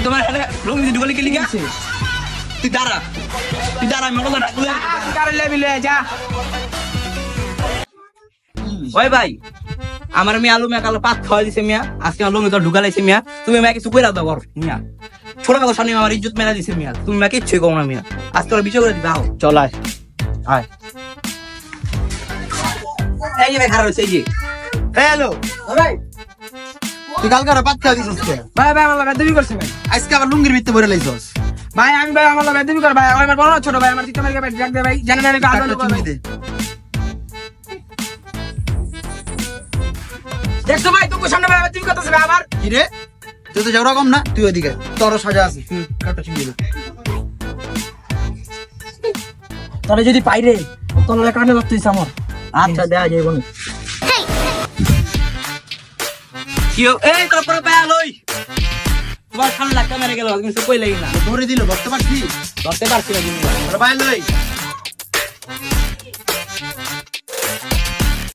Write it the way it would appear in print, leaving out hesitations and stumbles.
তোমার লুঙ্গি ঢুকালে কি লিখে আছে? তুই দাঁড়া আমি কথা ডাকলে যা। ওই ভাই আমার মেয়ে আলু মেয়ে কালো পাত খাওয়া দিছে মিয়া, আজকে আমার লুঙ্গি তো ঢুকালাইছে মিয়া, তুমি মেয়ে কিছু কইরা দাও ঘর মিয়া, ছোট কথা সামনে আমার ইজ্জত মেলা দিছে মিয়া, তুমি মেয়ে কিচ্ছুই কম না মিয়া, আজকে ওরা বিচার করে দিবে। আও চল আয় এই যে ভাই খারাপ হয়েছে এই যে হ্যালো ভাই তুই কালকে পাত খাওয়া দিছিস কে? ভাই আমার বেদবি করছে ভাই, আজকে আবার লুঙ্গির ভিতরে ভরে লাইছস ভাই আমি ভাই আমার বেদবি কর ভাই, আমার বড় ছোট ভাই আমার তিতে মার্কে ভাই ডাক দে ভাই, জানেন আমি কাজ চুমকি দে। দেখছো ভাই তোর সামনে ভাই তুমি কথা ভাই আবার কি রে তুই তো যাওয়া কম না, তুই ওদিকে তোর সাজা আছে, তুই কাটা চুমকি দে। তাহলে যদি পাইরে তোর কানে ধরতেইছ আমার, আচ্ছা দেয়া যাইব না কিও এই তোর পরে পায়া লই তোমার সামনে লাগা মেরে গেল কিন্তু কই লাগি না ধরে দিল ধরতে পারছিস? ধরতে পারছি না বাইর লই